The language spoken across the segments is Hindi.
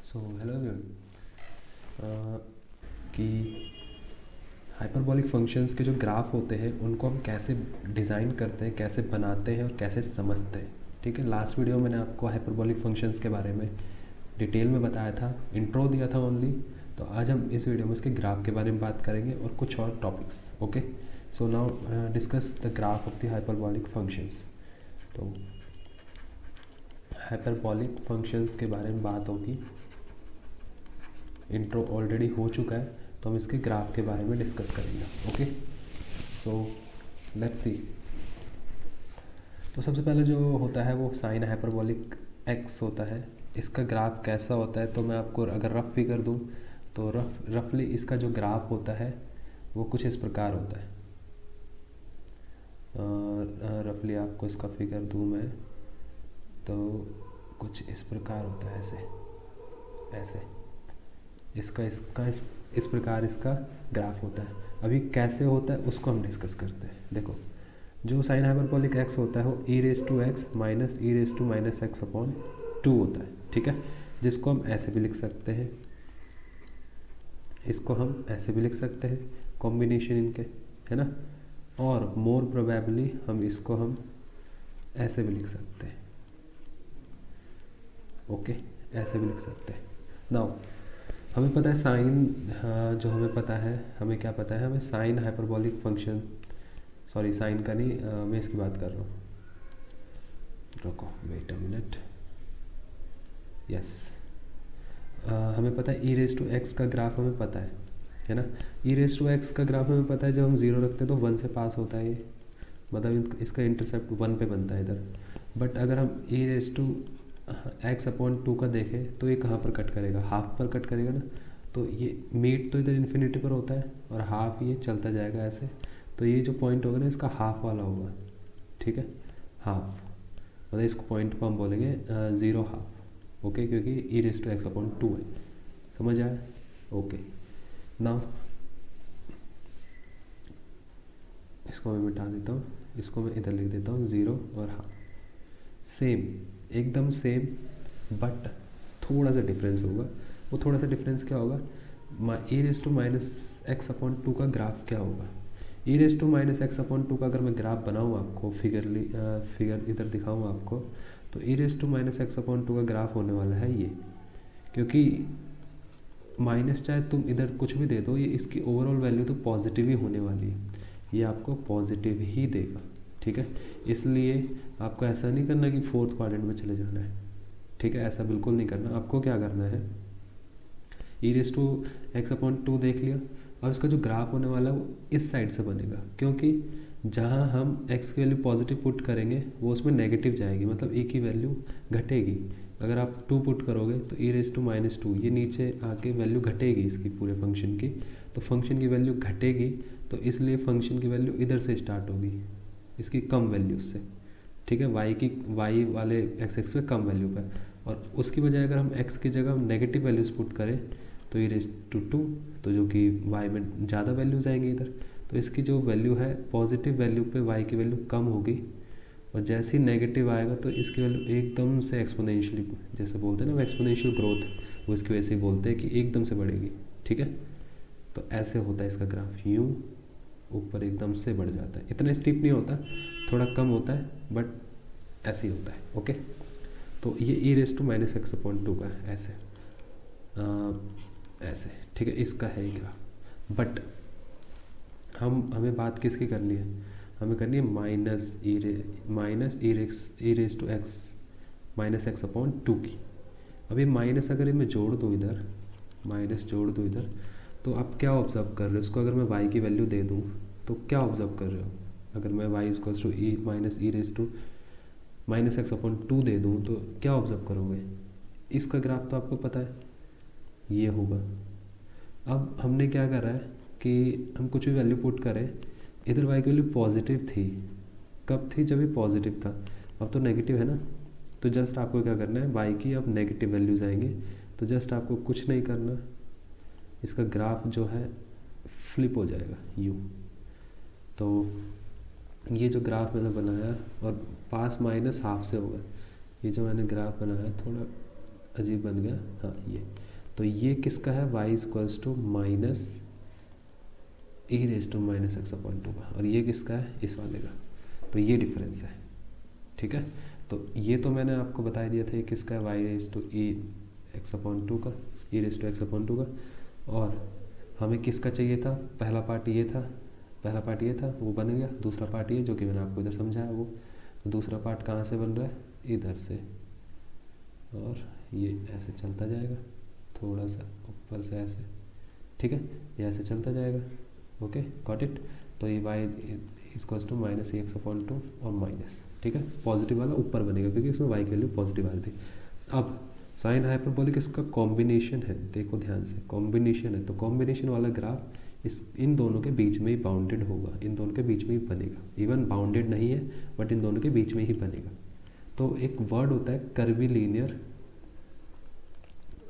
So hello everyone. कि हाइपरबॉलिक फंक्शंस के जो ग्राफ होते हैं उनको हम कैसे डिज़ाइन करते हैं, कैसे बनाते हैं और कैसे समझते हैं। ठीक है, लास्ट वीडियो में मैंने आपको हाइपरबॉलिक फंक्शंस के बारे में डिटेल में बताया था, इंट्रो दिया था ओनली। तो आज हम इस वीडियो में इसके ग्राफ के बारे में बात करेंगे और कुछ और topics. Okay, so now discuss the graph of the hyperbolic functions. तो हाइपरबॉलिक फंक्शंस के बारे में बात होगी, इंट्रो ऑलरेडी हो चुका है, तो हम इसके ग्राफ के बारे में डिस्कस करेंगे। Okay, so let's see. तो सबसे पहले जो होता है वो साइन हाइपरबॉलिक एक्स होता है। इसका ग्राफ कैसा होता है, तो मैं आपको अगर रफ फिगर दूँ तो रफली इसका जो ग्राफ होता है वो कुछ इस प्रकार होता है। रफली आपको इसका फिगर दूँ मैं तो कुछ इस प्रकार होता है, ऐसे ऐसे इस प्रकार इसका ग्राफ होता है। अभी कैसे होता है उसको हम डिस्कस करते हैं। देखो, जो साइन हाइपरबॉलिक एक्स होता है वो E raise to x minus E raise to minus x upon 2 होता है। ठीक है, जिसको हम ऐसे भी लिख सकते हैं, इसको हम ऐसे भी लिख सकते हैं, कॉम्बिनेशन इनके, है ना। और मोर प्रोबेबली हम इसको हम ऐसे भी लिख सकते हैं। ओके, ऐसे भी लिख सकते हैं। नाउ हमें पता है साइन, हमें पता है, हमें क्या पता है, हमें sign hyperbolic function, sorry sine का नहीं, मैं इसकी बात कर रहा हूँ। रुको, वेट अ मिनट। यस, हमें पता है ई रेस टू एक्स का ग्राफ हमें पता है ना। ई रेस टू एक्स का ग्राफ हमें पता है, जब हम जीरो रखते हैं तो 1 से पास होता है ये, मतलब इसका इंटरसेप्ट 1 पे बनता है इधर। बट अगर हम ई रेस टू एक्स अपॉन 2 का देखें तो ये कहाँ पर कट करेगा, हाफ पर कट करेगा ना। तो ये मीट तो इधर इन्फिनिटी पर होता है और हाफ ये चलता जाएगा ऐसे। तो ये जो पॉइंट होगा ना इसका हाफ वाला होगा। ठीक है, हाफ मतलब इसको पॉइंट को हम बोलेंगे 0 हाफ। ओके, क्योंकि ई रेस टू एक्स अपॉन 2 है। समझ आया? ओके, नाउ इसको मैं मिटा देता हूँ, इसको मैं इधर लिख देता हूँ 0 और हाफ। सेम, एकदम सेम, बट थोड़ा सा डिफरेंस होगा। वो थोड़ा सा डिफरेंस क्या होगा, E raise to minus x upon 2 का ग्राफ क्या होगा। E raise to minus x upon 2 का अगर मैं ग्राफ बनाऊँ आपको, फिगर इधर दिखाऊँ आपको, तो e raise to minus x upon 2 का ग्राफ होने वाला है ये। क्योंकि माइनस चाहे तुम इधर कुछ भी दे दो, ये इसकी ओवरऑल वैल्यू तो पॉजिटिव ही होने वाली है, ये आपको पॉजिटिव ही देगा। ठीक है, इसलिए आपको ऐसा नहीं करना कि फोर्थ क्वाड्रेंट में चले जाना है। ठीक है, ऐसा बिल्कुल नहीं करना। आपको क्या करना है, ई रेस टू एक्स अपॉन 2 देख लिया, और इसका जो ग्राफ होने वाला है वो इस साइड से बनेगा, क्योंकि जहाँ हम x की वैल्यू पॉजिटिव पुट करेंगे वो उसमें नेगेटिव जाएगी, मतलब e की वैल्यू घटेगी। अगर आप 2 पुट करोगे तो ई रेस टू माइनस 2, ये नीचे आके वैल्यू घटेगी इसकी पूरे फंक्शन की। तो फंक्शन की वैल्यू घटेगी, तो इसलिए फंक्शन की वैल्यू इधर से स्टार्ट होगी, इसकी कम वैल्यू से। ठीक है, वाई वाले एक्स एक्स पे कम वैल्यू पर, और उसकी बजाय अगर हम x की जगह नेगेटिव वैल्यूज पुट करें तो ई रेस टू 2, तो जो कि y में ज़्यादा वैल्यूज आएंगी इधर। तो इसकी जो वैल्यू है पॉजिटिव वैल्यू पे y की वैल्यू कम होगी, और जैसे ही नेगेटिव आएगा तो इसकी वैल्यू एकदम से एक्सपोनेंशियली, जैसे बोलते हैं ना वो एक्सपोनेंशियल ग्रोथ, वो इसकी वजह से ही बोलते हैं कि एकदम से बढ़ेगी। ठीक है, तो ऐसे होता है इसका ग्राफ, यूँ ऊपर एकदम से बढ़ जाता है। इतना स्टीप नहीं होता, थोड़ा कम होता है, बट ऐसे ही होता है। ओके, तो ये e raise to minus x upon 2 का है, ऐसे ऐसे। ठीक है, इसका है ये ग्राफ। बट हमें बात किसकी करनी है, हमें करनी है minus E raise to x minus x upon 2 की। अब ये माइनस अगर मैं जोड़ दूँ इधर, माइनस जोड़ दूँ इधर, तो आप क्या ऑब्जर्व कर रहे हो, इसको अगर मैं y की वैल्यू दे दूँ तो क्या ऑब्जर्व कर रहे हो। अगर मैं y equals to e minus E raise to minus x upon 2 दे दूँ तो क्या ऑब्जर्व करोगे, इसका ग्राफ तो आपको पता है ये होगा। अब हमने क्या करा है कि हम कुछ भी वैल्यू पुट करें, इधर y की वैल्यू पॉजिटिव थी, कब थी, जब ये पॉजिटिव था। अब तो नेगेटिव है ना, तो जस्ट आपको क्या करना है, y की अब नेगेटिव वैल्यूज आएंगे, तो जस्ट आपको कुछ नहीं करना, इसका ग्राफ जो है फ्लिप हो जाएगा यूँ। तो ये जो ग्राफ मैंने बनाया, और पास माइनस हाफ से होगा, ये जो मैंने ग्राफ बनाया थोड़ा अजीब बन गया, हाँ ये, तो ये किसका है, y equals to minus e raise to minus x upon two का, और ये किसका है, इस वाले का। तो ये डिफरेंस है, ठीक है। तो ये तो मैंने आपको बता दिया था ये किसका है, y raise to e x upon two का, e raise to x upon two का। और हमें किसका चाहिए था, पहला पार्ट ये था, पहला पार्ट ये था, वो बन गया। दूसरा पार्ट ये जो कि मैंने आपको इधर समझाया वो, तो दूसरा पार्ट कहाँ से बन रहा है, इधर से, और ये ऐसे चलता जाएगा, थोड़ा सा ऊपर से ऐसे, ठीक है, ये ऐसे चलता जाएगा। Okay, got it. तो ये y equals to minus x upon two और माइनस, ठीक है, पॉजिटिव वाला ऊपर बनेगा क्योंकि इसमें वाई की वैल्यू पॉजिटिव आ रही थी। अब साइन हाइपरबोलिक इसका कॉम्बिनेशन है, देखो ध्यान से, कॉम्बिनेशन है, तो कॉम्बिनेशन वाला ग्राफ इस इन दोनों के बीच में ही बाउंडेड होगा, इन दोनों के बीच में ही बनेगा। इवन बाउंडेड नहीं है बट इन दोनों के बीच में ही बनेगा। तो एक वर्ड होता है कर्वी लीनियर,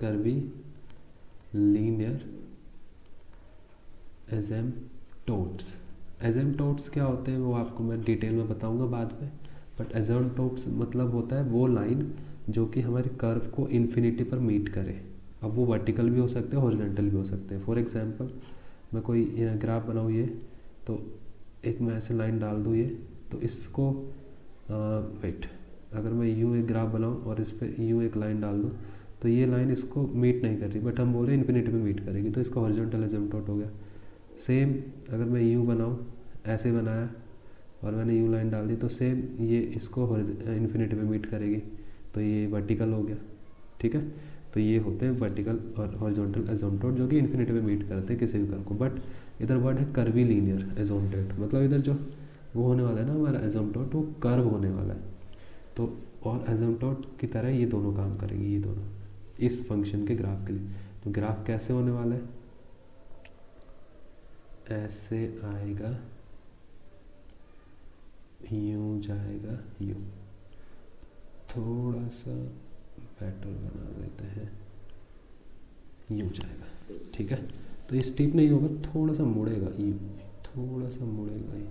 कर्वी लीनियर एजेम्प्टोट्स। एजेम्प्टोट्स क्या होते हैं वो आपको मैं डिटेल में बताऊंगा बाद में, बट एजेम्प्टोट्स मतलब होता है वो लाइन जो कि हमारे कर्व को इन्फिनिटी पर मीट करे। अब वो वर्टिकल भी हो सकते हैं, हॉरिजॉन्टल भी हो सकते हैं। फॉर एग्जांपल मैं कोई ग्राफ बनाऊँ ये, तो एक मैं ऐसे लाइन डाल दूँ ये, तो इसको वेट, अगर मैं यूँ एक ग्राफ बनाऊँ और इस पर यूँ एक लाइन डाल दूँ, तो ये लाइन इसको मीट नहीं कर रही, बट हम बोले इन्फिनिटी पे मीट करेगी, तो इसका हॉरिजॉन्टल एजेम्प्टोट हो गया। सेम अगर मैं यूँ बनाऊँ, ऐसे बनाया और मैंने यूँ लाइन डाल दी, तो सेम ये इसको इन्फिनिटी पे मीट करेगी, तो ये वर्टिकल हो गया, ठीक है। तो ये होते हैं वर्टिकल और हॉरिजॉन्टल एजेम्प्टोट जो कि इन्फिनिटी पे मीट करते हैं किसी भी कर्व को। बट इधर वर्ड है कर्वी लीनियर एजेम्प्टोट, मतलब इधर जो वो होने वाला है ना हमारा एजेम्प्टोट, वो कर्व होने वाला है। तो और एजेम्प्टोट की तरह ये दोनों काम करेंगे, ये दोनों इस फंक्शन के ग्राफ के लिए। तो ग्राफ कैसे होने वाला है, ऐसे आएगा, यूं जाएगा, यूं, थोड़ा सा बेटर बना देते हैं, यूं जाएगा, ठीक है। तो ये स्टीप नहीं होगा, थोड़ा सा मुड़ेगा, यूं थोड़ा सा मुड़ेगा ये,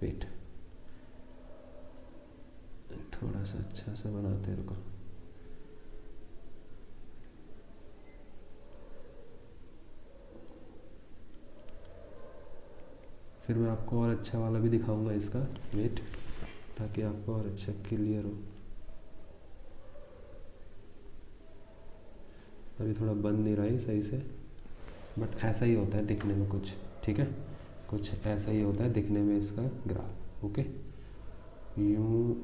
वेट थोड़ा सा अच्छा सा बनाते रुको। फिर मैं आपको और अच्छा वाला भी दिखाऊंगा इसका, वेट, ताकि आपको और अच्छा क्लियर हो। अभी थोड़ा बन नहीं रहा है सही से, बट ऐसा ही होता है दिखने में कुछ, ठीक है, कुछ ऐसा ही होता है दिखने में इसका ग्राफ। ओके, यूं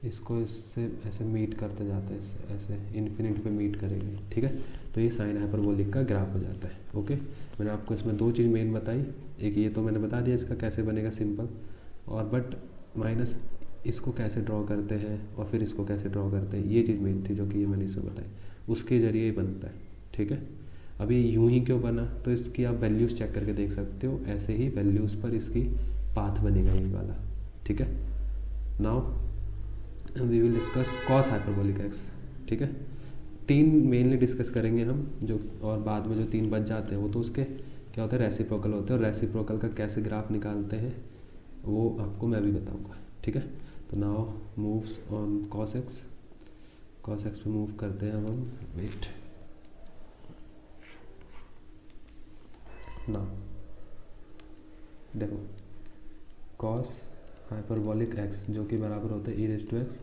इसको इससे ऐसे मीट करते जाते हैं, इससे ऐसे इन्फिनिटी पे मीट करेंगे, ठीक है। तो ये साइन हाइपरबोलिक का ग्राफ हो जाता है। ओके, मैंने आपको इसमें दो चीज़ मेन बताई, एक ये तो मैंने बता दिया इसका कैसे बनेगा सिंपल, और बट माइनस इसको कैसे ड्रॉ करते हैं और फिर इसको कैसे ड्रॉ करते हैं, ये चीज़ मेन थी जो कि ये मैंने इसमें बताई, उसके ज़रिए ही बनता है, ठीक है। अभी यूं ही क्यों बना, तो इसकी आप वैल्यूज़ चेक करके देख सकते हो, ऐसे ही वैल्यूज़ पर इसकी पाथ बनेगा ये वाला, ठीक है। Now we will discuss cos hyperbolic x, ठीक है। तीन मेनली डिस्कस करेंगे हम, जो और बाद में जो तीन बच जाते हैं वो तो उसके क्या होता है, रेसिप्रोकल होते हैं, और रेसिप्रोकल का कैसे ग्राफ निकालते हैं वो आपको मैं भी बताऊंगा, ठीक है। तो now moves on cos x, cos x पे मूव करते हैं हम, वेट, नाउ देखो कॉस हाइपरबोलिक एक्स जो कि बराबर होता है e raise to x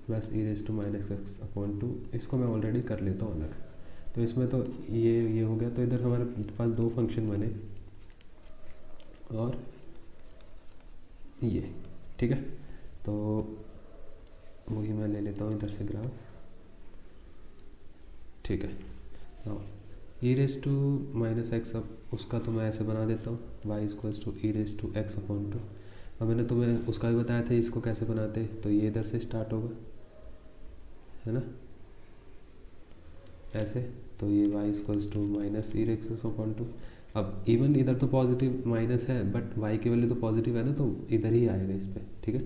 plus e raise to minus x upon two, इसको मैं ऑलरेडी कर लेता हूँ अलग। तो इसमें तो ये हो गया, तो इधर हमारे पास दो फंक्शन बने और ये, ठीक है। तो वही मैं ले लेता हूँ इधर से ग्राफ, ठीक है। Now e raise to minus x, अब उसका तो मैं ऐसे बना देता हूँ, y equals to e raise to x upon two. अब मैंने तुम्हें उसका भी बताया था इसको कैसे बनाते, तो ये इधर से स्टार्ट होगा, है ना, ऐसे। तो ये y equals to minus e x upon two. अब इवन इधर तो पॉजिटिव माइनस है बट y की वैल्यू तो पॉजिटिव है ना, तो इधर ही आएगा इस पर, ठीक है।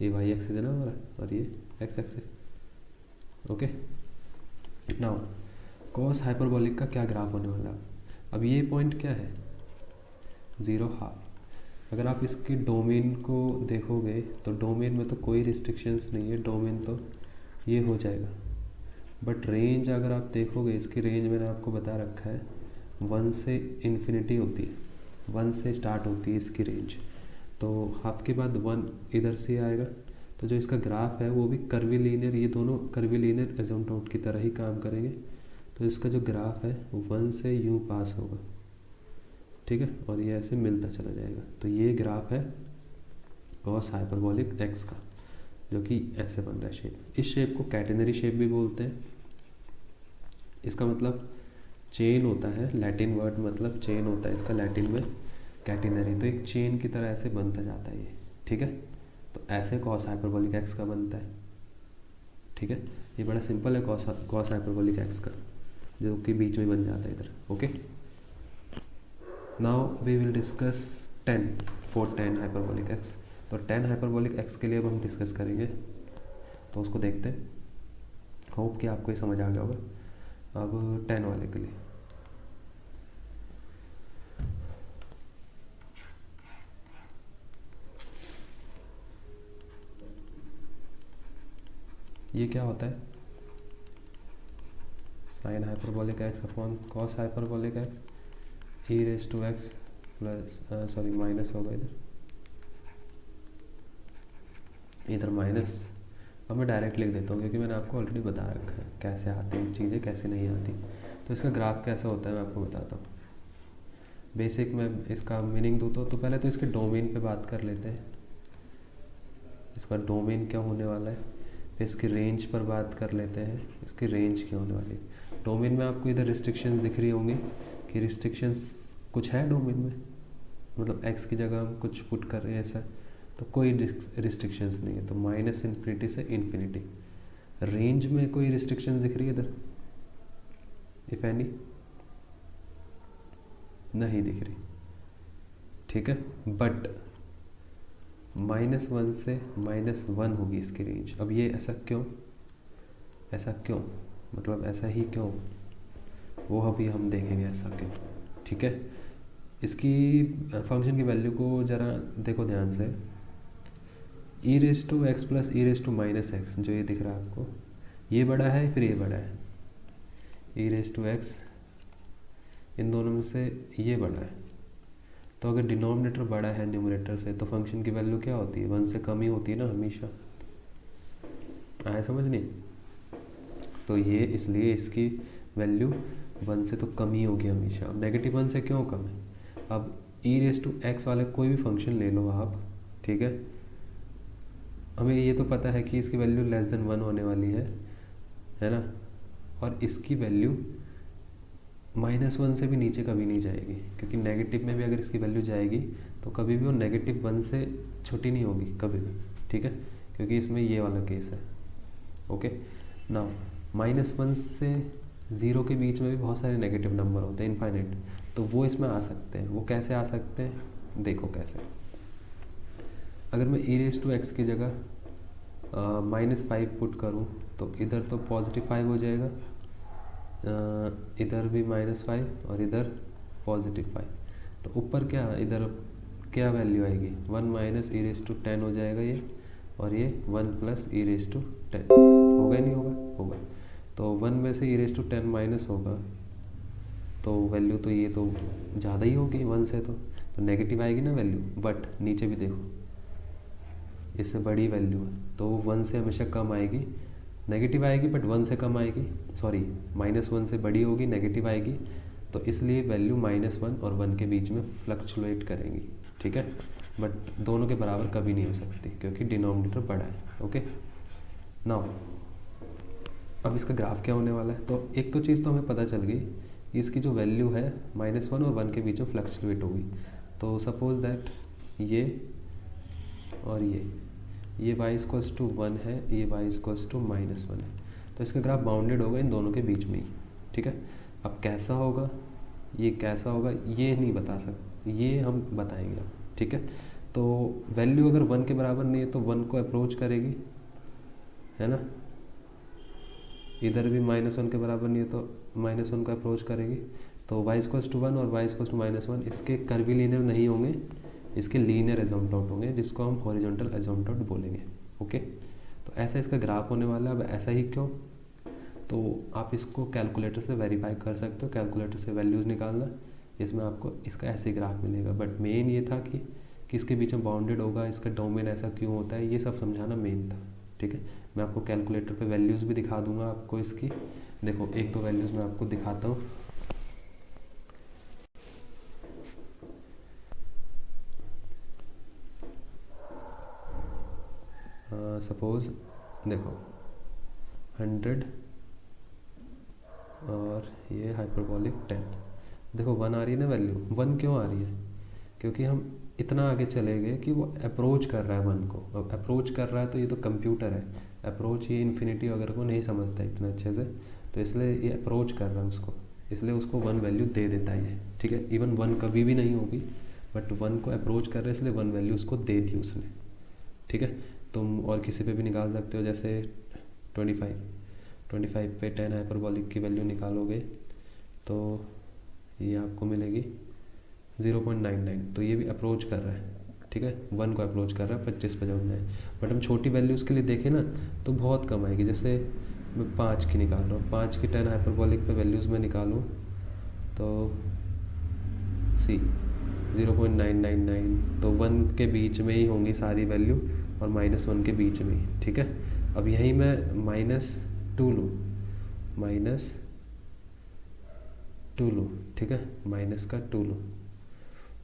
ये y एक्सिस है ना हमारा और ये x axis, okay. Now cos hyperbolic का क्या ग्राफ होने वाला। अब ये पॉइंट क्या है, ज़ीरो हाफ। अगर आप इसकी डोमेन को देखोगे तो डोमेन में तो कोई रिस्ट्रिक्शंस नहीं है, डोमेन तो ये हो जाएगा। बट रेंज अगर आप देखोगे, इसकी रेंज मैंने आपको बता रखा है 1 से इन्फिनिटी होती है, 1 से स्टार्ट होती है इसकी रेंज। तो हाफ के बाद 1 इधर से आएगा, तो जो इसका ग्राफ है वो भी कर्वीलीनियर, ये दोनों कर्वीलीनियर एसिम्पटोट की तरह ही काम करेंगे। तो इसका जो ग्राफ है वो 1 से यूँ पास होगा, ठीक है, और ये ऐसे मिलता चला जाएगा। तो ये ग्राफ है कॉस हाइपरबोलिक एक्स का, जो कि ऐसे बन रहा है शेप। इस शेप को कैटेनरी शेप भी बोलते हैं। इसका मतलब चेन होता है, लैटिन वर्ड मतलब चेन होता है इसका लैटिन में कैटेनरी। तो एक चेन की तरह ऐसे बनता जाता है ये, ठीक है। तो ऐसे कॉस हाइपरबोलिक एक्स का बनता है, ठीक है। ये बड़ा सिंपल है कॉस हाइपरबोलिक एक्स का, जो कि बीच में बन जाता है इधर। Okay, now we will discuss 10 for 10 hyperbolic x. तो 10 हाइपरबोलिक एक्स के लिए अब हम डिस्कस करेंगे, तो उसको देखते हैं। होप कि आपको ये समझ आ गया होगा। अब 10 वाले के लिए ये क्या होता है, sine hyperbolic x upon cos hyperbolic x e raise to x plus sorry minus होगा इधर माइनस। अब मैं डायरेक्ट लिख देता हूँ क्योंकि मैंने आपको ऑलरेडी बता रखा है कैसे आती हैं चीज़ें, कैसे नहीं आती। तो इसका ग्राफ कैसा होता है मैं आपको बताता हूँ। बेसिक में इसका मीनिंग दूँ तो पहले तो इसके डोमेन पे बात कर लेते हैं, इसका डोमेन क्या होने वाला है। फिर इसकी रेंज पर बात कर लेते हैं, इसकी रेंज क्या होने वाली है। डोमेन में आपको इधर रिस्ट्रिक्शंस दिख रही होंगी कि रिस्ट्रिक्शंस कुछ है डोमेन में, मतलब एक्स की जगह हम कुछ पुट कर रहे हैं ऐसा, तो कोई रिस्ट्रिक्शंस नहीं है। तो माइनस इन्फिनिटी से इन्फिनिटी। रेंज में कोई रिस्ट्रिक्शन दिख रही है इधर, इफ एनी, नहीं दिख रही, ठीक है। बट -1 से -1 होगी इसकी रेंज। अब ये ऐसा क्यों, ऐसा क्यों, मतलब ऐसा ही क्यों, वो अभी हम देखेंगे ऐसा क्यों, ठीक है। इसकी फंक्शन की वैल्यू को ज़रा देखो ध्यान से। E raise to x plus e raise to minus x, जो ये दिख रहा है आपको, ये बड़ा है फिर ये बड़ा है। ई रेज टू एक्स, इन दोनों में से ये बड़ा है। तो अगर डिनोमिनेटर बड़ा है न्यूमरेटर से तो फंक्शन की वैल्यू क्या होती है, 1 से कम ही होती है ना हमेशा। आया समझ नहीं। तो ये इसलिए इसकी वैल्यू 1 से तो कम ही होगी हमेशा। अब नेगेटिव 1 से क्यों कम है। अब ई रेज टू एक्स वाले कोई भी फंक्शन ले लो आप, ठीक है, हमें ये तो पता है कि इसकी वैल्यू लेस देन 1 होने वाली है ना। और इसकी वैल्यू -1 से भी नीचे कभी नहीं जाएगी, क्योंकि नेगेटिव में भी अगर इसकी वैल्यू जाएगी तो कभी भी वो -1 से छोटी नहीं होगी कभी भी, ठीक है, क्योंकि इसमें ये वाला केस है। ओके, नाउ -1 से 0 के बीच में भी बहुत सारे नेगेटिव नंबर होते हैं, इनफाइनाइट, तो वो इसमें आ सकते हैं। वो कैसे आ सकते हैं, देखो कैसे। अगर मैं ई रेज टू एक्स की जगह -5 पुट करूँ तो इधर तो +5 हो जाएगा, इधर भी -5 और इधर +5। तो ऊपर क्या, इधर क्या वैल्यू आएगी, 1 माइनस ई रेज टू 10 हो जाएगा ये, और ये 1 प्लस ई रेज टू 10 होगा ही नहीं होगा, होगा। तो 1 में से ई रेज टू 10 माइनस होगा तो वैल्यू तो ये तो ज़्यादा ही होगी 1 से, तो नेगेटिव आएगी ना वैल्यू। बट नीचे भी देखो, इससे बड़ी वैल्यू है तो 1 से हमेशा कम आएगी, नेगेटिव आएगी बट 1 से कम आएगी, सॉरी -1 से बड़ी होगी, नेगेटिव आएगी। तो इसलिए वैल्यू -1 और 1 के बीच में फ्लक्चुएट करेंगी, ठीक है। बट दोनों के बराबर कभी नहीं हो सकती क्योंकि डिनोमिनेटर बड़ा है। ओके, नाउ अब इसका ग्राफ क्या होने वाला है। तो एक तो चीज़ तो हमें पता चल गई, इसकी जो वैल्यू है -1 और 1 के बीच में फ्लक्चुएट होगी। तो सपोज दैट ये और ये y=1 है, ये y=-1 है, तो इसका ग्राफ बाउंडेड होगा इन दोनों के बीच में ही, ठीक है। अब कैसा होगा, ये कैसा होगा ये नहीं बता सकते, ये हम बताएंगे अब, ठीक है। तो वैल्यू अगर 1 के बराबर नहीं है तो 1 को अप्रोच करेगी, है ना। इधर भी -1 के बराबर नहीं है तो -1 को अप्रोच करेगी। तो y इक्वल्स टू 1 और y इक्वल्स टू -1 इसके कर्वीलिनियर नहीं होंगे, इसके लीनियर एजम्प्टॉट होंगे, जिसको हम हॉरिजॉन्टल एजम्प्टॉट बोलेंगे। ओके, तो ऐसा इसका ग्राफ होने वाला है। अब ऐसा ही क्यों, तो आप इसको कैलकुलेटर से वेरीफाई कर सकते हो, कैलकुलेटर से वैल्यूज़ निकालना, इसमें आपको इसका ऐसे ग्राफ मिलेगा। बट मेन ये था कि किसके बीच में बाउंडेड होगा, इसका डोमेन ऐसा क्यों होता है, ये सब समझाना मेन था। ठीक है, मैं आपको कैलकुलेटर पे वैल्यूज़ भी दिखा दूंगा आपको इसकी। देखो एक दो वैल्यूज़ मैं आपको दिखाता हूँ। सपोज देखो 100 और ये हाइपरबॉलिक 10, देखो 1 आ रही है ना वैल्यू। 1 क्यों आ रही है, क्योंकि हम इतना आगे चले गए कि वो अप्रोच कर रहा है 1 को। अब अप्रोच कर रहा है तो ये तो कंप्यूटर है, अप्रोच ये इन्फिनिटी वगैरह को नहीं समझता इतना अच्छे से, तो इसलिए ये अप्रोच कर रहा है उसको, इसलिए उसको 1 वैल्यू दे देता है ये। ठीक है, इवन 1 कभी भी नहीं होगी, बट 1 को अप्रोच कर रहे हैं इसलिए 1 वैल्यू उसको दे दी उसने। ठीक है, तुम और किसी पे भी निकाल सकते हो, जैसे 25 पे 10 हाइपरबॉलिक की वैल्यू निकालोगे तो ये आपको मिलेगी 0.99, तो ये भी अप्रोच कर रहा है। ठीक है, 1 को अप्रोच कर रहा है 25 पे जब जाए। बट हम छोटी वैल्यूज़ के लिए देखें ना तो बहुत कम आएगी। जैसे मैं 5 की निकाल रहा हूँ, 5 की 10 हाइपरबॉलिक पे वैल्यूज़ में निकालूँ तो सी 0.999, तो 1 के बीच में ही होंगी सारी वैल्यू और -1 के बीच में ही। ठीक है, अब यहीं मैं -2 लूँ, -2 लूँ। ठीक है, माइनस का 2 लूँ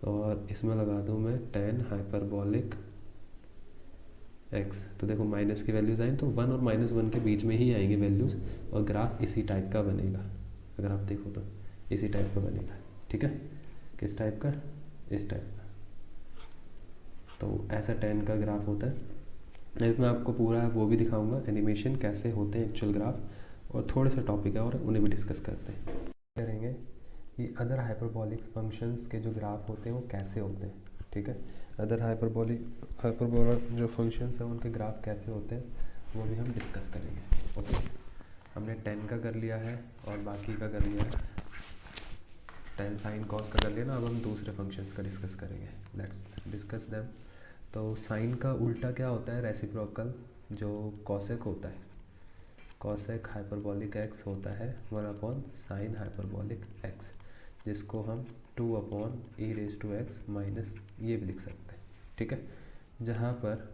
और इसमें लगा दूँ मैं 10 हाइपरबॉलिक x। तो देखो माइनस की वैल्यूज़ आई तो 1 और -1 के बीच में ही आएंगी वैल्यूज़, और ग्राफ इसी टाइप का बनेगा। अगर आप देखो तो इसी टाइप का बनेगा। ठीक है, किस टाइप का, इस टाइप का। तो ऐसा 10 का ग्राफ होता है। इसमें आपको पूरा वो भी दिखाऊंगा एनिमेशन कैसे होते हैं एक्चुअल ग्राफ, और थोड़े से टॉपिक है और उन्हें भी डिस्कस करते हैं करेंगे कि अदर हाइपरबॉलिक फंक्शंस के जो ग्राफ होते हैं वो कैसे होते हैं। ठीक है, अदर हाइपरबोलिक जो फंक्शंस हैं उनके ग्राफ कैसे होते हैं वो भी हम डिस्कस करेंगे। ओके, हमने 10 का कर लिया है और बाकी का कर लिया है, 10 साइन कॉस का कर लिया ना। अब हम दूसरे फंक्शंस का डिस्कस करेंगे, लेट्स डिस्कस देम। तो साइन का उल्टा क्या होता है, रेसिप्रोकल जो कॉसेक होता है, कॉसेक हाइपरबॉलिक एक्स होता है 1 साइन हाइपरबॉलिक एक्स, जिसको हम 2/e⁻x माइनस ये भी लिख सकते हैं। ठीक है, जहाँ पर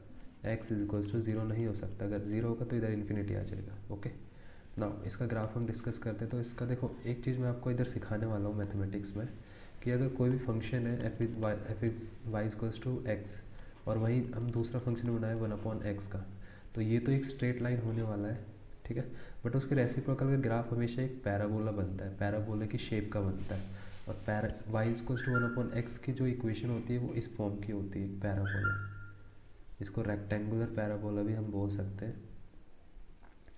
x इज 0 नहीं हो सकता, अगर 0 होगा तो इधर इन्फिनिटी आ जाएगा। ओके, ना इसका ग्राफ हम डिस्कस करते हैं। तो इसका देखो एक चीज़ मैं आपको इधर सिखाने वाला हूँ मैथमेटिक्स में, कि अगर कोई भी फंक्शन है f is y equals to x, और वहीं हम दूसरा फंक्शन बनाए 1/x का, तो ये तो एक स्ट्रेट लाइन होने वाला है। ठीक है, बट उसके रेसिप्रोकल का ग्राफ हमेशा एक पैराबोला बनता है, पैराबोला की शेप का बनता है। और y इक्वल्स टू 1/x की जो इक्वेशन होती है वो इस फॉर्म की होती है, पैराबोला। इसको रेक्टेंगुलर पैराबोला भी हम बोल सकते हैं,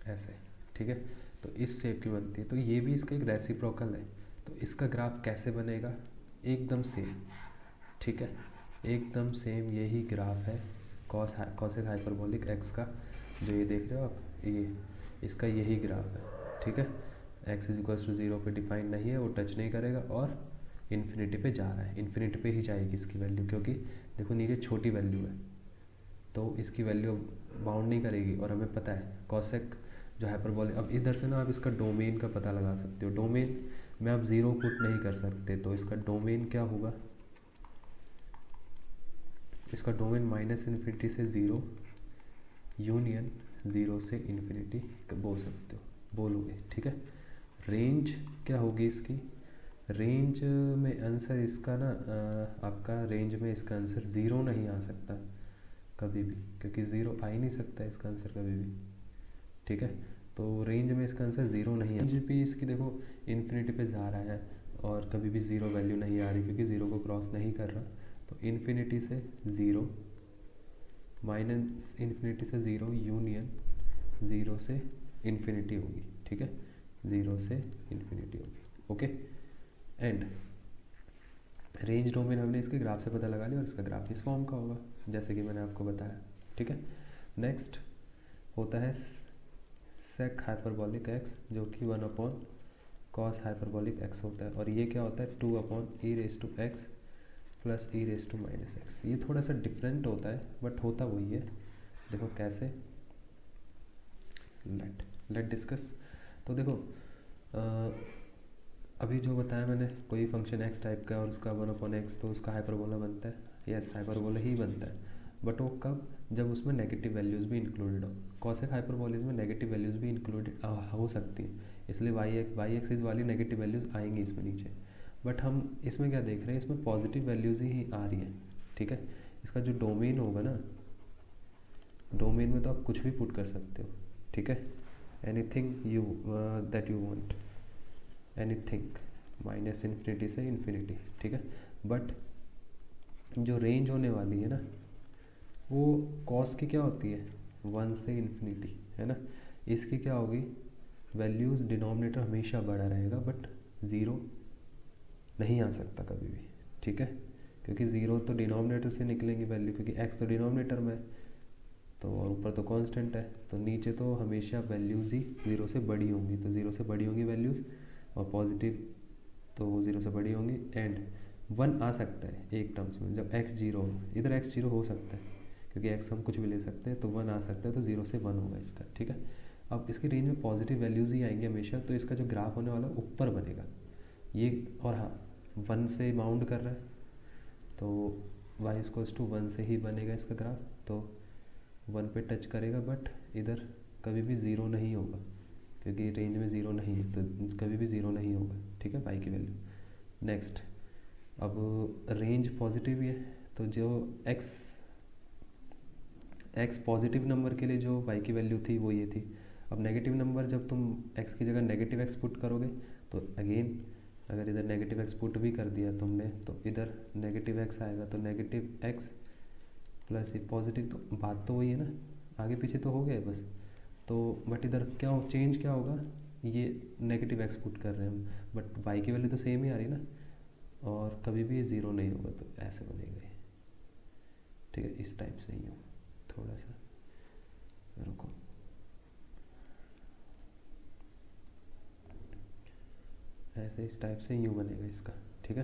ऐसे। ठीक है, तो इस शेप की बनती है, तो ये भी इसका एक रेसिप्रोकल है। तो इसका ग्राफ कैसे बनेगा, एकदम सेम। ठीक है, एकदम सेम यही ग्राफ है कॉसेक हाइपरबॉलिक एक्स का, जो ये देख रहे हो आप, ये इसका यही ग्राफ है। ठीक है, x इज इक्वल्स टू 0 पे डिफाइंड नहीं है, वो टच नहीं करेगा और इन्फिनिटी पे जा रहा है, इन्फिनिटी पे ही जाएगी इसकी वैल्यू, क्योंकि देखो नीचे छोटी वैल्यू है तो इसकी वैल्यू बाउंड नहीं करेगी। और हमें पता है कॉसेक जो हाइपरबॉलिक, अब इधर से ना आप इसका डोमेन का पता लगा सकते हो। डोमेन में आप 0 पुट नहीं कर सकते, तो इसका डोमेन क्या होगा, इसका डोमेन -इन्फिनिटी से 0 यूनियन 0 से इन्फिनिटी बोल सकते हो, बोलोगे। ठीक है, रेंज क्या होगी इसकी, रेंज में आंसर इसका ना आपका रेंज में इसका आंसर 0 नहीं आ सकता कभी भी, क्योंकि 0 आ ही नहीं सकता इसका आंसर कभी भी। ठीक है, तो रेंज में इसका आंसर 0 नहीं है। रेंज भी इसकी देखो इन्फिनिटी पे जा रहा है और कभी भी 0 वैल्यू नहीं आ रही, क्योंकि 0 को क्रॉस नहीं कर रहा। तो इन्फिनिटी से 0 माइनस इन्फिनिटी से 0 यूनियन 0 से इन्फिनिटी होगी। ठीक है, 0 से इन्फिनिटी होगी। ओके, एंड रेंज डोमेन हमने इसके ग्राफ से पता लगा लिया, और इसका ग्राफ इस फॉर्म का होगा जैसे कि मैंने आपको बताया। ठीक है, नेक्स्ट होता है सेक हाइपरबॉलिक एक्स, जो कि 1 कॉस हाइपरबोलिक एक्स होता है, और ये क्या होता है 2/e⁻x प्लस e⁻−x। ये थोड़ा सा डिफरेंट होता है बट होता वही है। देखो कैसे, लेट डिस्कस। तो देखो अभी जो बताया मैंने, कोई फंक्शन एक्स टाइप का और उसका 1/x, तो उसका हाइपरबोला बनता है। यस, हाइपरबोला ही बनता है, बट वो कब, जब उसमें नेगेटिव वैल्यूज़ भी इंक्लूडेड हो। कॉसेक हाइपरबोलिज में नेगेटिव वैल्यूज़ भी इंक्लूडेड हो सकती हैं, इसलिए वाई एक्सिस वाली नेगेटिव वैल्यूज़ आएंगी इसमें नीचे। बट हम इसमें क्या देख रहे हैं, इसमें पॉजिटिव वैल्यूज़ ही आ रही है। ठीक है, इसका जो डोमेन होगा ना, डोमेन में तो आप कुछ भी पुट कर सकते हो। ठीक है, anything you that you want, anything -∞ से इन्फिनिटी। ठीक है, बट जो रेंज होने वाली है ना, वो कॉस की क्या होती है 1 से इन्फिनिटी, है ना। इसकी क्या होगी, वैल्यूज़ डिनोमिनेटर हमेशा बड़ा रहेगा बट ज़ीरो नहीं आ सकता कभी भी। ठीक है, क्योंकि ज़ीरो तो डिनोमिनेटर से निकलेंगी वैल्यू, क्योंकि एक्स तो डिनोमिनेटर में है, तो और ऊपर तो कांस्टेंट है, तो नीचे तो हमेशा वैल्यूज़ ही ज़ीरो से बड़ी होंगी, तो ज़ीरो से बड़ी होंगी वैल्यूज़, और पॉजिटिव तो वो ज़ीरो से बड़ी होंगी। एंड 1 आ सकता है एक टर्म्स में, जब एक्स जीरो हो, इधर एक्स जीरो हो सकता है क्योंकि एक्स हम कुछ भी ले सकते हैं, तो 1 आ सकता है, तो 0 से 1 होगा इसका। ठीक है, अब इसकी रेंज में पॉजिटिव वैल्यूज़ ही आएंगे हमेशा, तो इसका जो ग्राफ होने वाला है ऊपर बनेगा ये। और हाँ, 1 से बाउंड कर रहा है, तो y=1 से ही बनेगा इसका ग्राफ, तो 1 पे टच करेगा, बट इधर कभी भी ज़ीरो नहीं होगा क्योंकि रेंज में ज़ीरो नहीं है, तो कभी भी ज़ीरो नहीं होगा। ठीक है, y की वैल्यू। नेक्स्ट, अब रेंज पॉजिटिव ही है, तो जो x पॉजिटिव नंबर के लिए जो y की वैल्यू थी वो ये थी। अब नेगेटिव नंबर जब तुम x की जगह नेगेटिव x पुट करोगे, तो अगेन अगर इधर नेगेटिव x पुट भी कर दिया तुमने, तो इधर नेगेटिव x आएगा, तो नेगेटिव x प्लस ये पॉजिटिव, तो बात तो वही है ना, आगे पीछे तो हो गया बस। तो बट इधर क्या हो, चेंज क्या होगा, ये नेगेटिव x पुट कर रहे हैं हम, बट y की वैल्यू तो सेम ही आ रही है ना, और कभी भी ये ज़ीरो नहीं होगा, तो ऐसे बनेगा ये। ठीक है, इस टाइप से ही हो, थोड़ा सा रुको, ऐसे इस टाइप से यूँ बनेगा इसका। ठीक है,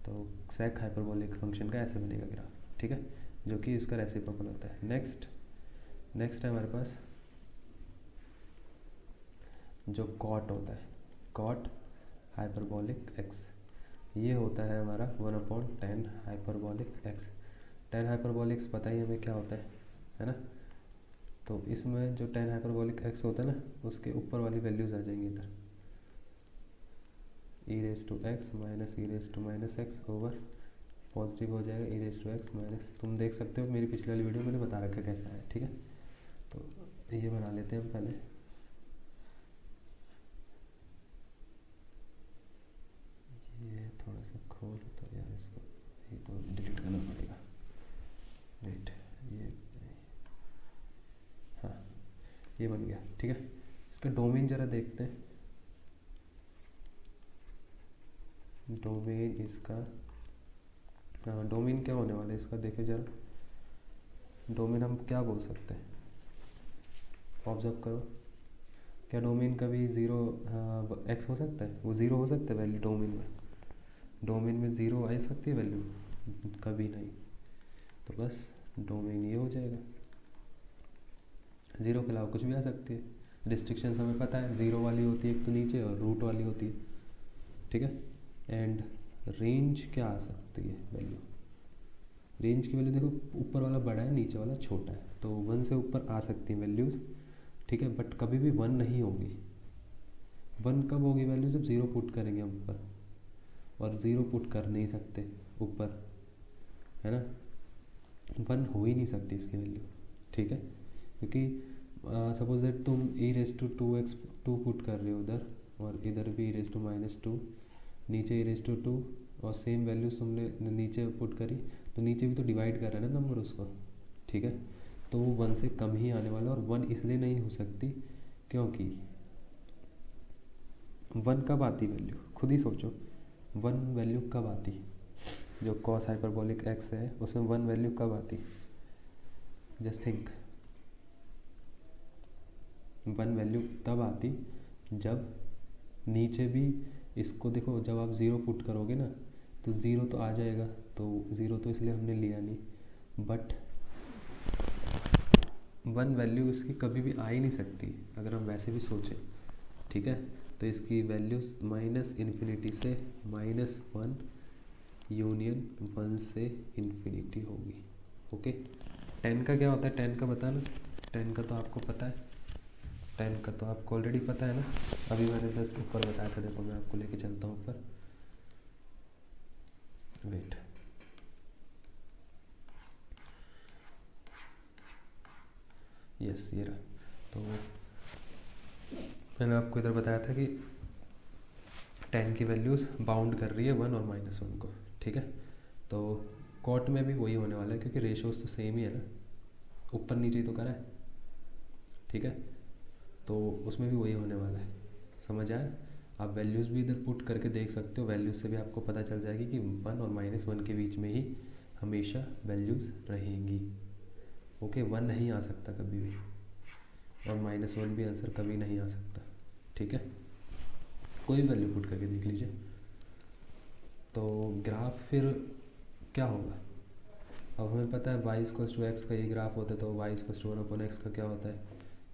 तो सेक हाइपरबोलिक फंक्शन का ऐसे बनेगा ग्राफ। ठीक है, जो कि इसका रेसिप्रोकल होता है। नेक्स्ट है हमारे पास जो कॉट होता है, कॉट हाइपरबोलिक एक्स। ये होता है हमारा 1/10 हाइपरबोलिक एक्स। 10 हाइपरबोलिक्स पता ही हमें क्या होता है ना। तो इसमें जो 10 हाइपरबोलिक एक्स होता है ना, उसके ऊपर वाली वैल्यूज़ आ जाएंगी इधर, e⁻x minus e⁻x over positive हो जाएगा e⁻x माइनस, तुम देख सकते हो मेरी पिछली वाली वीडियो मैंने बता रखा कैसा है। ठीक है, तो ये बना लेते हैं हम पहले। ये थोड़ा सा खोल, तो यार इसको ये तो डिलीट करना पड़ेगा, वेट, ये हाँ, ये बन गया। ठीक है, इसका डोमेन ज़रा देखते हैं। डोमेन इसका, हाँ डोमेन क्या होने वाला है इसका, देखे जरा। डोमेन हम क्या बोल सकते हैं, ऑब्जर्व करो, क्या डोमेन कभी ज़ीरो एक्स हो सकता है, वो ज़ीरो हो सकता है वैल्यू डोमेन में ज़ीरो आ सकती है वैल्यू, कभी नहीं। तो बस डोमेन ये हो जाएगा, ज़ीरो के अलावा कुछ भी आ सकती है। रिस्ट्रिक्शंस हमें पता है, ज़ीरो वाली होती है एक तो नीचे, और रूट वाली होती है। ठीक है, एंड रेंज क्या आ सकती है वैल्यू, रेंज की वैल्यू देखो, ऊपर वाला बड़ा है नीचे वाला छोटा है, तो 1 से ऊपर आ सकती हैं वैल्यूज़। ठीक है, बट कभी भी 1 नहीं होगी। 1 कब होगी वैल्यू, जब ज़ीरो पुट करेंगे हम ऊपर, और ज़ीरो पुट कर नहीं सकते ऊपर, है ना। 1 हो ही नहीं सकती इसकी वैल्यू। ठीक है, क्योंकि सपोज दैट तुम e⁻2x 2 पुट कर रहे हो उधर, और इधर भी e⁻−2, नीचे e⁻2, और सेम वैल्यूज तुमने नीचे पुट करी, तो नीचे भी तो डिवाइड कर रहा है ना नंबर उसको। ठीक है, तो वो 1 से कम ही आने वाला, और 1 इसलिए नहीं हो सकती क्योंकि 1 कब आती वैल्यू, खुद ही सोचो, 1 वैल्यू कब आती, जो कॉस हाइपरबोलिक एक्स है उसमें 1 वैल्यू कब आती, जस्ट थिंक। 1 वैल्यू तब आती जब नीचे भी इसको देखो, जब आप ज़ीरो पुट करोगे ना तो ज़ीरो तो आ जाएगा, तो ज़ीरो तो इसलिए हमने लिया नहीं, बट वन वैल्यू इसकी कभी भी आ ही नहीं सकती अगर हम वैसे भी सोचें, ठीक है। तो इसकी वैल्यूज़ माइनस इन्फिनिटी से -1 यूनियन 1 से इन्फिनिटी होगी। ओके, 10 का क्या होता है, 10 का बताना, 10 का तो आपको पता है, 10 का तो आपको ऑलरेडी पता है ना, अभी मैंने जस्ट ऊपर बताया था, देखो मैं आपको लेके चलता हूँ ऊपर, वेट, यस ये रहा। तो मैंने आपको इधर बताया था कि 10 की वैल्यूज़ बाउंड कर रही है 1 और -1 को, ठीक है। तो कॉट में भी वही होने वाला है क्योंकि रेशोज़ तो सेम ही है ना, ऊपर नीचे ही तो करा है, ठीक है। तो उसमें भी वही होने वाला है, समझ आया। आप वैल्यूज़ भी इधर पुट करके देख सकते हो, वैल्यूज़ से भी आपको पता चल जाएगी कि 1 और -1 के बीच में ही हमेशा वैल्यूज़ रहेंगी। ओके, 1 नहीं आ सकता कभी भी, और -1 भी आंसर कभी नहीं आ सकता, ठीक है। कोई वैल्यू पुट करके देख लीजिए। तो ग्राफ फिर क्या होगा, अब हमें पता है y=x का ये ग्राफ होता है, तो y=1/x का क्या होता है,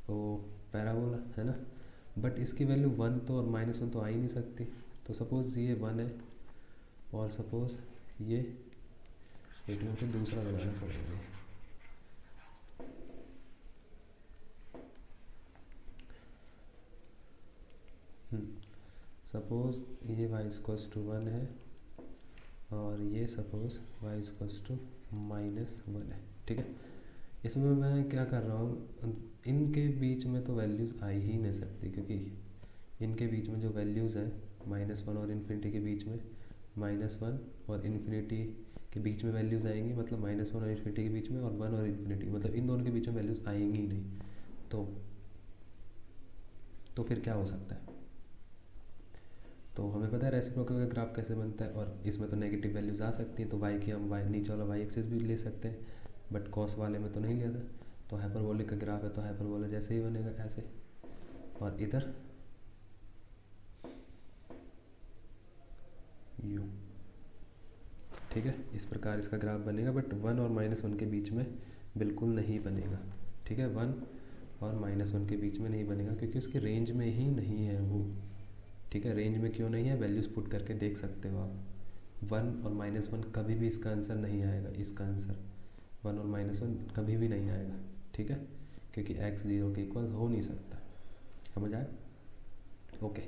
तो पैराबोला है ना। बट इसकी वैल्यू 1 तो और -1 तो आ ही नहीं सकती, तो सपोज़ ये 1 है और सपोज़ ये, एक मिनट को दूसरा लगाना पड़ेगा, सपोज़ ये y=1 है और ये सपोज़ y=-1 है, ठीक है। इसमें मैं क्या कर रहा हूँ, इनके बीच में तो वैल्यूज़ आ ही नहीं सकती, क्योंकि इनके बीच में जो वैल्यूज़ है -1 और इन्फिनिटी के बीच में, -1 और इन्फिनिटी के बीच में वैल्यूज़ आएंगी, मतलब -1 और इन्फिनिटी के बीच में, और 1 और इन्फिनिटी, मतलब इन दोनों के बीच में वैल्यूज़ आएंगी ही नहीं। तो फिर क्या हो सकता है, तो हमें पता है रेसिप्रोकल का ग्राफ कैसे बनता है, और इसमें तो नेगेटिव वैल्यूज़ आ सकती हैं, तो y की हम y नीचे वाला y एक्सिस भी ले सकते हैं, बट कॉस वाले में तो नहीं लिया था। तो हाइपरबोलिक का ग्राफ है तो हाइपरबोला जैसे ही बनेगा ऐसे, और इधर u, ठीक है। इस प्रकार इसका ग्राफ बनेगा, बट 1 और -1 के बीच में बिल्कुल नहीं बनेगा, ठीक है। 1 और -1 के बीच में नहीं बनेगा क्योंकि उसकी रेंज में ही नहीं है वो, ठीक है। रेंज में क्यों नहीं है, वैल्यूज़ पुट करके देख सकते हो आप, 1 और -1 कभी भी इसका आंसर नहीं आएगा, इसका आंसर 1 और -1 कभी भी नहीं आएगा, ठीक है, क्योंकि x 0 के इक्वल हो नहीं सकता, समझ आया। ओके,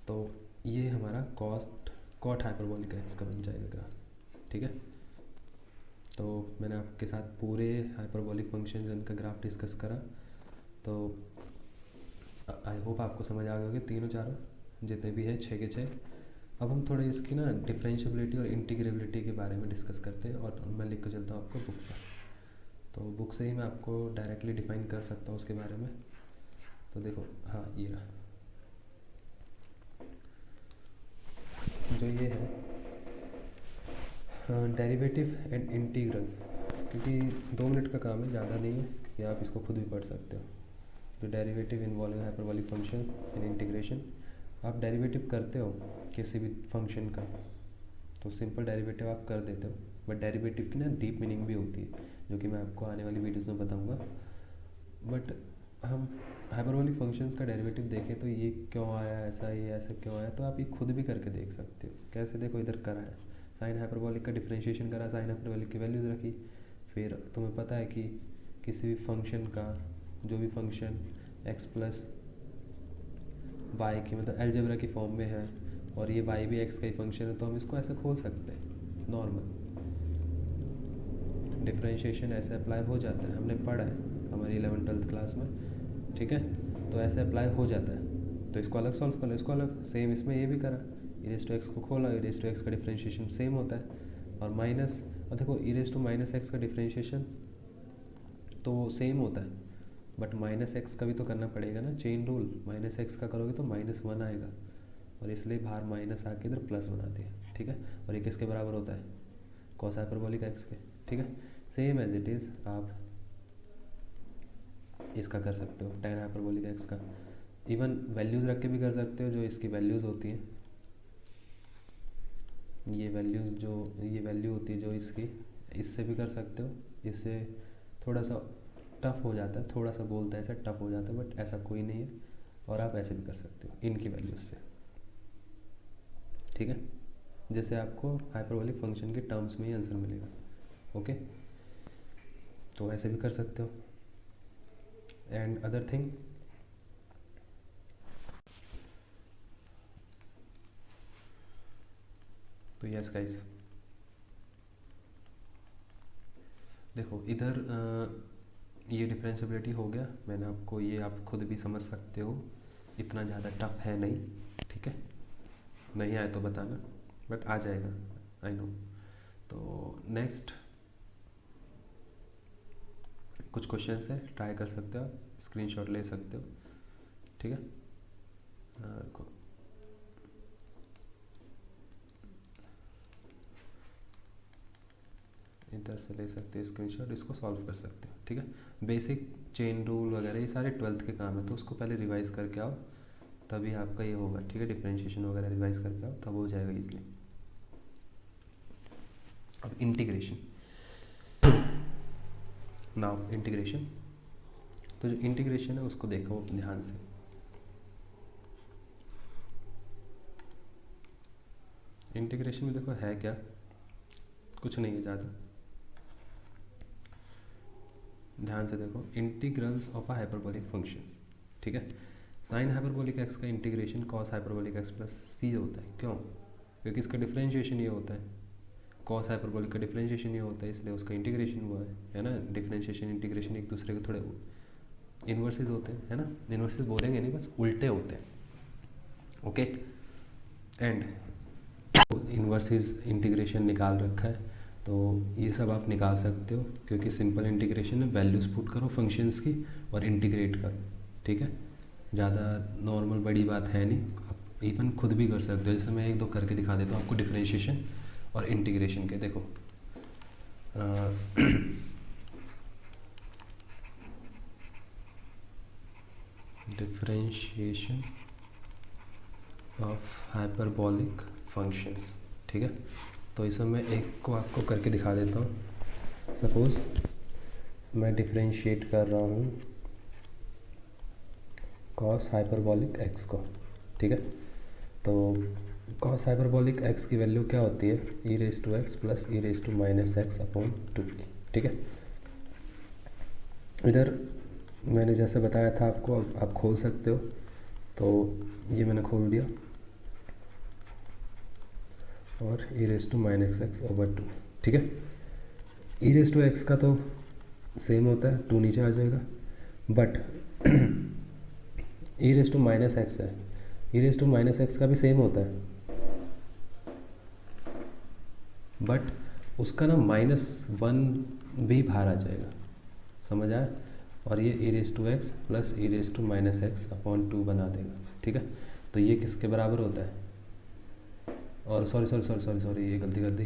तो ये हमारा कॉट हाइपरबोलिक एक्स का बन जाएगा ग्राफ, ठीक है। तो मैंने आपके साथ पूरे हाइपरबोलिक फंक्शन का ग्राफ डिस्कस करा, तो आई होप आपको समझ आ गए होंगे तीनों चारों जितने भी है 6 के 6। अब हम थोड़े इसकी ना डिफरेंशिएबिलिटी और इंटीग्रेबिलिटी के बारे में डिस्कस करते हैं, और मैं लिख कर चलता हूँ आपको बुक पर, तो बुक से ही मैं आपको डायरेक्टली डिफाइन कर सकता हूँ उसके बारे में। तो देखो, हाँ ये रहा, जो ये है डेरिवेटिव एंड इंटीग्रल, क्योंकि 2 मिनट का काम है, ज़्यादा नहीं है, क्योंकि आप इसको खुद भी पढ़ सकते हो। जो derivative involving hyperbolic functions in integration, आप डेरिवेटिव करते हो किसी भी फंक्शन का तो सिंपल डेरिवेटिव आप कर देते हो, बट डेरिवेटिव की ना डीप मीनिंग भी होती है, जो कि मैं आपको आने वाली वीडियोस में बताऊंगा। बट हम हाइपरबोलिक फंक्शंस का डेरिवेटिव देखें तो ये क्यों आया ऐसा, ये ऐसा क्यों आया, तो आप ये खुद भी करके देख सकते हो। कैसे, देखो इधर करा है, साइन हाइपरबोलिक का डिफरेंशिएशन करा, साइन हाइपरबोलिक की वैल्यूज़ रखी, फिर तुम्हें पता है कि किसी भी फंक्शन का, जो भी फंक्शन x प्लस वाई की मतलब अलजेब्रा की फॉर्म में है, और ये y भी x का ही फंक्शन है, तो हम इसको ऐसे खोल सकते हैं, नॉर्मल डिफरेंशिएशन ऐसे अप्लाई हो जाता है, हमने पढ़ा है हमारी 11th-12th क्लास में, ठीक है। तो ऐसे अप्लाई हो जाता है, तो इसको अलग सॉल्व कर लो, इसको अलग, सेम इसमें ये भी करा, e⁻x को खोला, e⁻x का डिफरेंशिएशन सेम होता है, और माइनस, और देखो e⁻x का डिफरेंशिएशन तो सेम होता है, बट -x का भी तो करना पड़ेगा ना, चेन रूल, -x का करोगे तो -1 आएगा, और इसलिए बाहर माइनस आके इधर प्लस बना दिया, ठीक है। और ये किसके बराबर होता है, कॉस हाइपरबोलिक एक्स के, ठीक है। सेम एज इट इज़ आप इसका कर सकते हो, tan हाइपरबोलिक एक्स का, इवन वैल्यूज़ रख के भी कर सकते हो, जो इसकी वैल्यूज़ होती हैं, ये वैल्यू होती है जो इसकी, इससे भी कर सकते हो। इससे थोड़ा सा टफ हो जाता है, थोड़ा सा बोलते हैं ऐसा टफ हो जाता है, बट ऐसा कोई नहीं है। और आप ऐसे भी कर सकते हो इनकी वैल्यूज़ से, ठीक है। जैसे आपको हाइपरबोलिक फंक्शन के टर्म्स में ही आंसर मिलेगा, ओके। तो ऐसे भी कर सकते हो। एंड अदर थिंग, तो यस गाइस, देखो इधर ये डिफरेंशियबिलिटी हो गया, मैंने आपको ये आप खुद भी समझ सकते हो, इतना ज़्यादा टफ है नहीं, ठीक है। नहीं आए तो बताना, बट आ जाएगा, आई नो। तो नेक्स्ट कुछ क्वेश्चंस है, ट्राई कर सकते हो, स्क्रीनशॉट ले सकते हो, ठीक है। इधर से ले सकते हो स्क्रीनशॉट, इसको सॉल्व कर सकते हो, ठीक है। बेसिक चेन रूल वगैरह ये सारे 12th के काम है, तो उसको पहले रिवाइज करके आओ, तभी आपका ये होगा, ठीक है। डिफरेंशिएशन वगैरह रिवाइज करके आओ, तब हो जाएगा इजली। अब इंटीग्रेशन, नाउ इंटीग्रेशन, तो जो इंटीग्रेशन है उसको देखो ध्यान से। इंटीग्रेशन में देखो है क्या, कुछ नहीं है ज़्यादा, ध्यान से देखो। Integrals of a hyperbolic functions, ठीक है। साइन हाइपरबोलिक एक्स का integration cos hyperbolic x plus c होता है, क्यों? क्योंकि इसका डिफरेंशिएशन ये होता है, कॉस हाइपरबोलिक का डिफरेंशिएशन ये होता है, इसलिए उसका इंटीग्रेशन हुआ है ना। डिफरेंशिएशन इंटीग्रेशन एक दूसरे के थोड़े इन्वर्सेस होते हैं, है ना। इन्वर्सेस बोलेंगे नहीं, बस उल्टे होते हैं, ओके। एंड इन्वर्सेस इंटीग्रेशन निकाल रखा है, तो ये सब आप निकाल सकते हो, क्योंकि सिंपल इंटीग्रेशन में वैल्यूज पुट करो फंक्शंस की और इंटीग्रेट करो, ठीक है। ज़्यादा नॉर्मल बड़ी बात है नहीं, आप इवन खुद भी कर सकते हो। जैसे मैं एक दो करके दिखा देता हूँ आपको डिफरेंशिएशन और इंटीग्रेशन के, देखो डिफरेंशिएशन ऑफ हाइपरबोलिक फंक्शंस, ठीक है। तो इसमें मैं एक को आपको करके दिखा देता हूँ। सपोज़ मैं डिफरेंशिएट कर रहा हूँ कॉस हाइपरबोलिक एक्स को, ठीक है। तो कॉस हाइपरबोलिक एक्स की वैल्यू क्या होती है, e raise to x plus e raise to minus x upon 2, ठीक है। इधर मैंने जैसे बताया था आपको, आप खोल सकते हो, तो ये मैंने खोल दिया, और e raise to minus x over 2, ठीक है। ई रेज टू एक्स का तो सेम होता है, 2 नीचे आ जाएगा, but e raise to minus x है, e raise to minus x का भी सेम होता है, बट उसका ना -1 भी बाहर आ जाएगा, समझ आया। और ये e raise to x plus e raise to minus x upon 2 बना देगा, ठीक है। तो ये किसके बराबर होता है, और सॉरी ये गलती कर दी,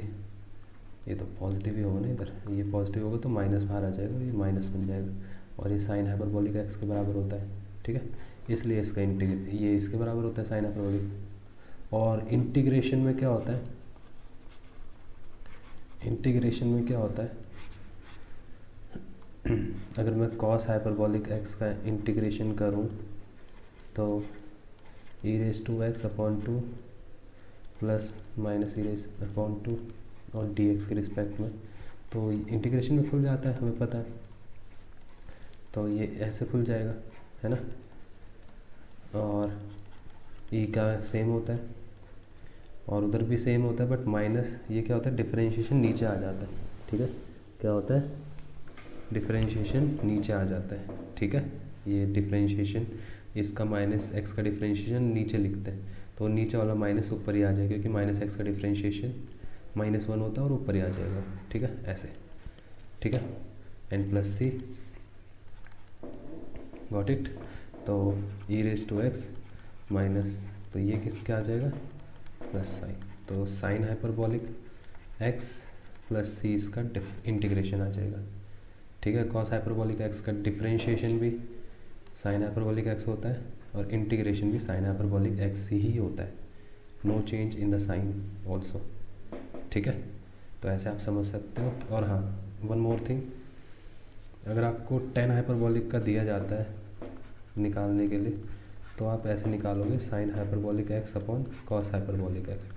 ये तो पॉजिटिव ही होगा ना, इधर ये पॉजिटिव होगा तो माइनस बाहर आ जाएगा, ये माइनस बन जाएगा, और ये साइन हाइपरबोलिक एक्स के बराबर होता है, ठीक है। इसलिए इसका ये इसके बराबर होता है साइन हाइपरबोलिक। और इंटीग्रेशन में क्या होता है, इंटीग्रेशन में क्या होता है, अगर मैं कॉस हाइपरबोलिक एक्स का इंटीग्रेशन करूं, तो e raise to x upon 2 plus minus e raise upon 2 और डी एक्स के रिस्पेक्ट में, तो इंटीग्रेशन में खुल जाता है, हमें पता है। तो ये ऐसे खुल जाएगा, है ना। और ई का सेम होता है, और उधर भी सेम होता है, बट माइनस ये क्या होता है, डिफरेंशिएशन नीचे आ जाता है, ठीक है। क्या होता है, डिफरेंशिएशन नीचे आ जाता है, ठीक है। ये डिफरेंशिएशन, इसका माइनस एक्स का डिफरेंशिएशन नीचे लिखते हैं, तो नीचे वाला माइनस ऊपर ही आ जाएगा, क्योंकि माइनस एक्स का डिफरेंशिएशन -1 होता है और ऊपर ही आ जाएगा, ठीक है, ऐसे, ठीक है। And plus c, got it. तो e raise to x minus, तो ये किसके आ जाएगा, प्लस साइन, तो sine hyperbolic x plus c इसका इंटीग्रेशन आ जाएगा, ठीक है। कॉस हाइपरबोलिक एक्स का डिफरेंशिएशन भी साइन हाइपरबोलिक एक्स होता है, और इंटीग्रेशन भी साइन हाइपरबोलिक एक्स ही होता है, no change in the sign also, ठीक है। तो ऐसे आप समझ सकते हो। और हाँ, वन मोर थिंग, अगर आपको टेन हाइपरबोलिक का दिया जाता है निकालने के लिए, तो आप ऐसे निकालोगे sign hyperbolic x upon cos hyperbolic x.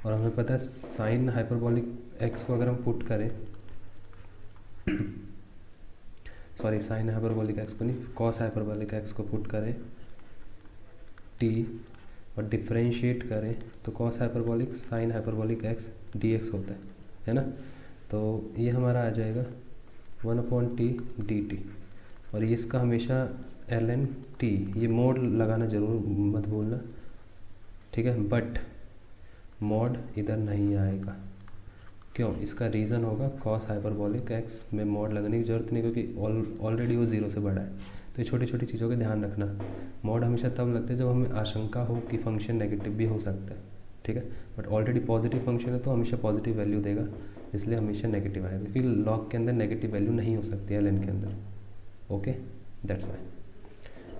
और हमें पता है साइन हाइपरबोलिक एक्स को अगर हम पुट करें सॉरी साइन हाइपरबोलिक एक्स को नहीं, कॉस हाइपरबोलिक एक्स को पुट करें टी और डिफ्रेंशिएट करें तो cos hyperbolic sign hyperbolic x D x होता है ना। तो ये हमारा आ जाएगा 1/t/dt। और ये इसका हमेशा ln t, ये मोड लगाना जरूर मत भूलना, ठीक है। बट मॉड इधर नहीं आएगा, क्यों? इसका रीज़न होगा कॉस हाइपरबोलिक एक्स में मॉड लगने की ज़रूरत नहीं, क्योंकि ऑलरेडी वो 0 से बड़ा है। तो ये छोटी छोटी चीज़ों का ध्यान रखना। मॉड हमेशा तब लगते हैं जब हमें आशंका हो कि फंक्शन नेगेटिव भी हो सकता है, ठीक है। बट ऑलरेडी पॉजिटिव फंक्शन है तो हमेशा पॉजिटिव वैल्यू देगा, इसलिए हमेशा नेगेटिव आएगा, क्योंकि लॉग के अंदर नेगेटिव वैल्यू नहीं हो सकती है ln के अंदर। Okay, that's why.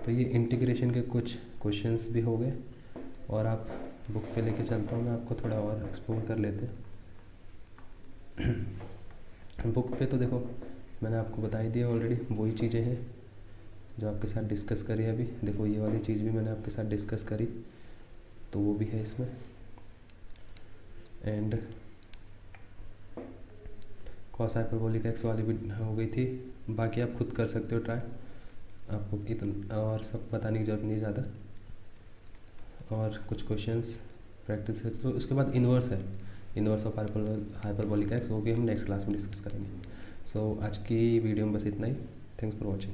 तो ये इंटीग्रेशन के कुछ क्वेश्चंस भी हो गए, और आप बुक पे लेके चलता हूँ मैं, आपको थोड़ा और एक्सप्लोर कर लेते हैं। बुक पे तो देखो मैंने आपको बता ही दिया ऑलरेडी, वही चीज़ें हैं जो आपके साथ डिस्कस करी है अभी। देखो ये वाली चीज़ भी मैंने आपके साथ डिस्कस करी, तो वो भी है इसमें। एंड कॉस हाइपरबोलिक एक्स वाली भी हो गई थी। बाकी आप खुद कर सकते हो ट्राई, आपको इतना और सब बताने की जरूरत नहीं ज़्यादा। और कुछ क्वेश्चंस प्रैक्टिस कर, तो उसके बाद इन्वर्स है, इन्वर्स ऑफ हाइपरबोलिक एक्स, वो भी हम नेक्स्ट क्लास में डिस्कस करेंगे। सो आज की वीडियो में बस इतना ही। Thanks for watching.